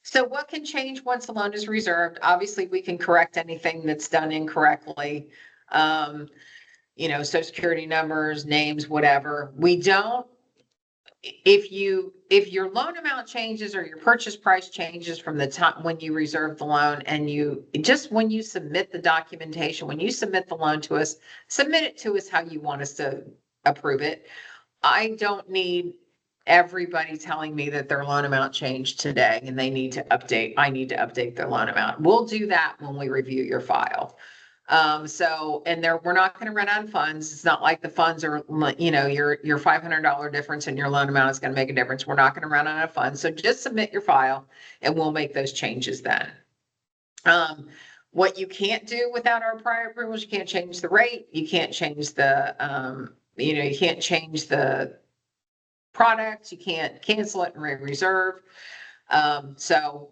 So what can change once the loan is reserved? Obviously, we can correct anything that's done incorrectly. Social security numbers, names, whatever. We don't, if your loan amount changes or your purchase price changes from the time when you reserve the loan, and when you submit the documentation, when you submit the loan to us, submit it to us how you want us to approve it. I don't need everybody telling me that their loan amount changed today and I need to update their loan amount. We'll do that when we review your file. We're not going to run out of funds. It's not like the funds are, your $500 difference in your loan amount is going to make a difference. We're not going to run out of funds. So just submit your file and we'll make those changes then. What you can't do without our prior approvals, you can't change the rate. You can't change you can't change the products. You can't cancel it and reserve. So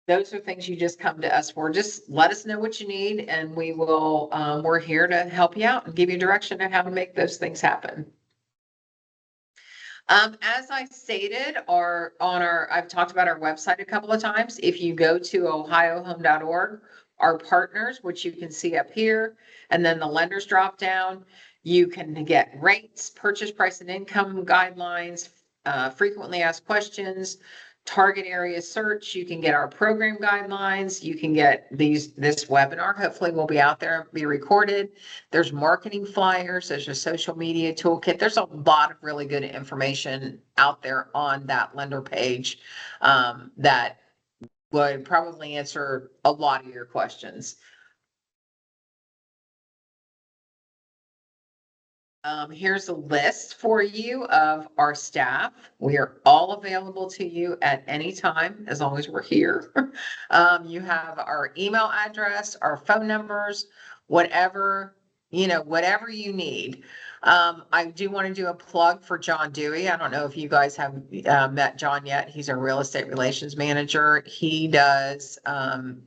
those are things you just come to us for. Just let us know what you need and we will, we're here to help you out and give you direction on how to make those things happen. As I stated, I've talked about our website a couple of times. If you go to ohiohome.org, our partners, which you can see up here, and then the lenders drop down, you can get rates, purchase price and income guidelines, frequently asked questions, target area search. You can get our program guidelines. You can get this webinar. Hopefully will be out there, be recorded. There's marketing flyers. There's a social media toolkit. There's a lot of really good information out there on that lender page that would probably answer a lot of your questions. Here's a list for you of our staff. We are all available to you at any time, as long as we're here. You have our email address, our phone numbers, whatever you need. I do want to do a plug for John Dewey. I don't know if you guys have met John yet. He's our real estate relations manager. He does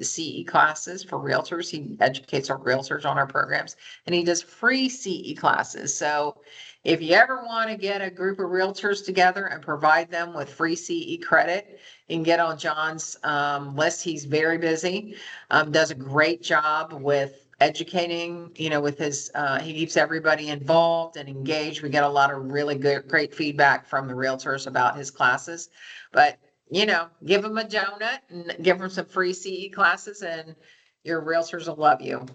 CE classes for realtors. He educates our realtors on our programs, and he does free CE classes. So if you ever want to get a group of realtors together and provide them with free CE credit, you can get on John's list. He's very busy, does a great job with educating, with his, he keeps everybody involved and engaged. We get a lot of really great feedback from the realtors about his classes, but give him a donut and give him some free CE classes and your realtors will love you.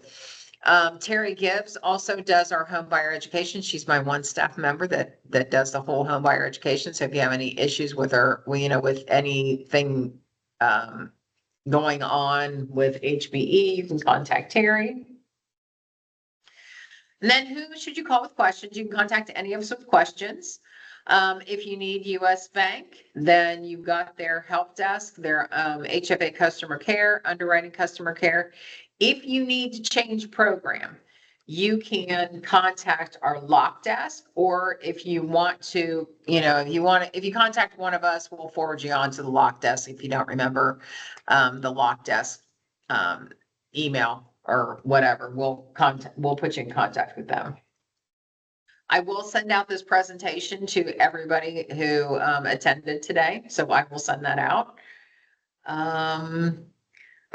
Terry Gibbs also does our home buyer education. She's my one staff member that does the whole home buyer education. So if you have any issues with her, with anything, going on with HBE, you can contact Terry. And then who should you call with questions? You can contact any of us with questions. If you need US Bank, then you've got their help desk, their HFA customer care, underwriting customer care. If you need to change program, you can contact our lock desk, or if you want to, if you contact one of us, we'll forward you on to the lock desk if you don't remember the lock desk email or whatever, we'll put you in contact with them. I will send out this presentation to everybody who attended today, so I will send that out.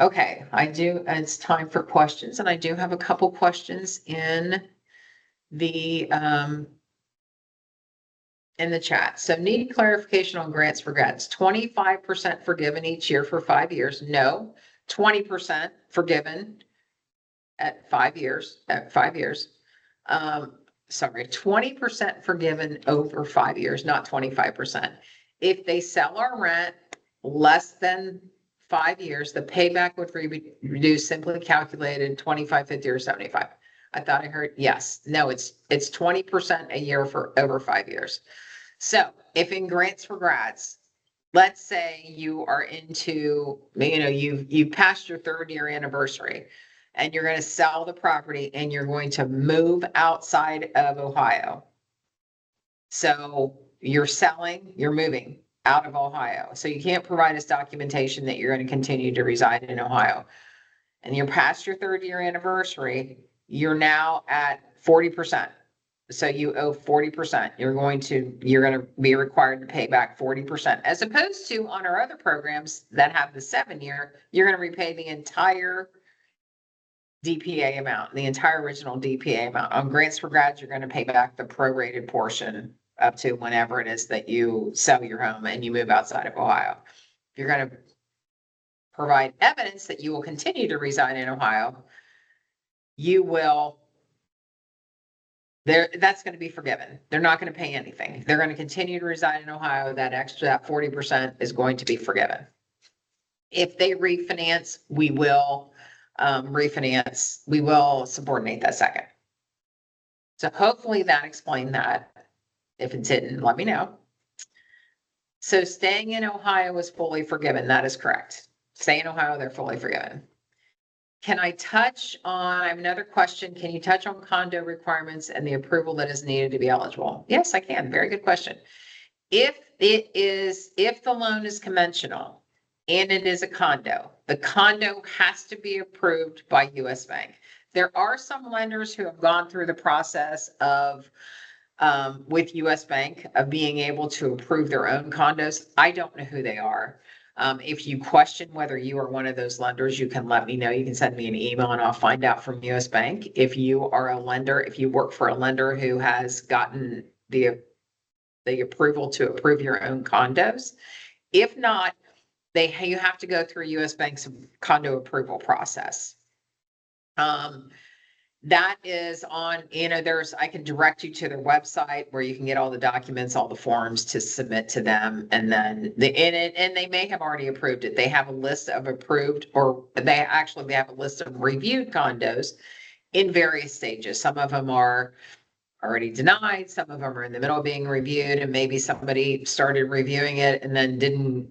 Okay, it's time for questions, and I do have a couple questions in the chat. So need clarification on grants for grads. 25% forgiven each year for 5 years. No, 20% forgiven at 5 years, sorry, 20% forgiven over 5 years, not 25%. If they sell our rent less than 5 years, the payback would reduce, simply calculated 25, 50, or 75. I thought I heard, yes. No, it's 20% a year for over 5 years. So if in grants for grads, let's say you are into, you've passed your 3rd year anniversary and you're going to sell the property and you're going to move outside of Ohio. So you're moving out of Ohio. So you can't provide us documentation that you're going to continue to reside in Ohio. And you're past your 3rd year anniversary, you're now at 40%. So you owe 40%. You're going to be required to pay back 40%, as opposed to on our other programs that have the 7 year, you're going to repay the entire DPA amount, the entire original DPA amount. On grants for grads, you're going to pay back the prorated portion up to whenever it is that you sell your home and you move outside of Ohio. You're going to provide evidence that you will continue to reside in Ohio. That's going to be forgiven. They're not going to pay anything. They're going to continue to reside in Ohio. That 40% is going to be forgiven. If they refinance, we will refinance. We will subordinate that second. So hopefully that explained that. If it didn't, let me know. So staying in Ohio is fully forgiven. That is correct. Stay in Ohio, they're fully forgiven. Can I touch on, I have another question. Can you touch on condo requirements and the approval that is needed to be eligible? Yes, I can. Very good question. If the loan is conventional and it is a condo, the condo has to be approved by US Bank. There are some lenders who have gone through the process of with US Bank of being able to approve their own condos. I don't know who they are. If you question whether you are one of those lenders, you can let me know. You can send me an email and I'll find out from US Bank. If you are a lender, if you work for a lender who has gotten the approval to approve your own condos. If not, you have to go through US Bank's condo approval process. That is on, I can direct you to their website where you can get all the documents, all the forms to submit to them. And then and they may have already approved it. They have a list of approved, or they have a list of reviewed condos in various stages. Some of them are already denied. Some of them are in the middle of being reviewed, and maybe somebody started reviewing it and then didn't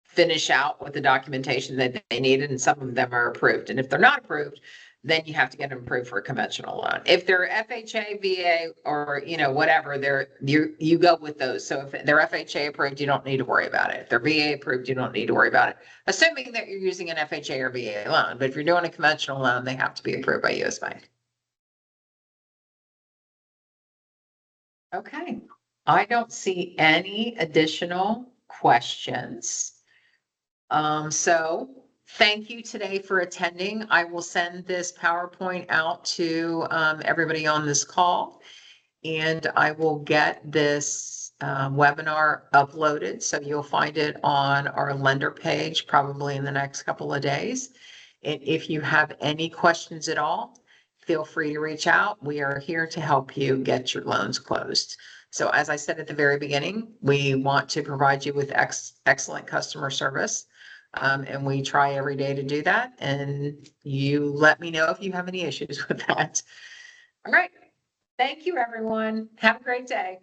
finish out with the documentation that they needed. And some of them are approved. And if they're not approved, then you have to get them approved for a conventional loan. If they're FHA, VA, or whatever, you go with those. So if they're FHA approved, you don't need to worry about it. If they're VA approved, you don't need to worry about it, assuming that you're using an FHA or VA loan. But if you're doing a conventional loan, they have to be approved by US Bank. Okay, I don't see any additional questions. So thank you today for attending. I will send this PowerPoint out to everybody on this call, and I will get this webinar uploaded. So you'll find it on our lender page probably in the next couple of days. And if you have any questions at all, feel free to reach out. We are here to help you get your loans closed. So as I said at the very beginning, we want to provide you with excellent customer service. And we try every day to do that. And you let me know if you have any issues with that. All right. Thank you, everyone. Have a great day.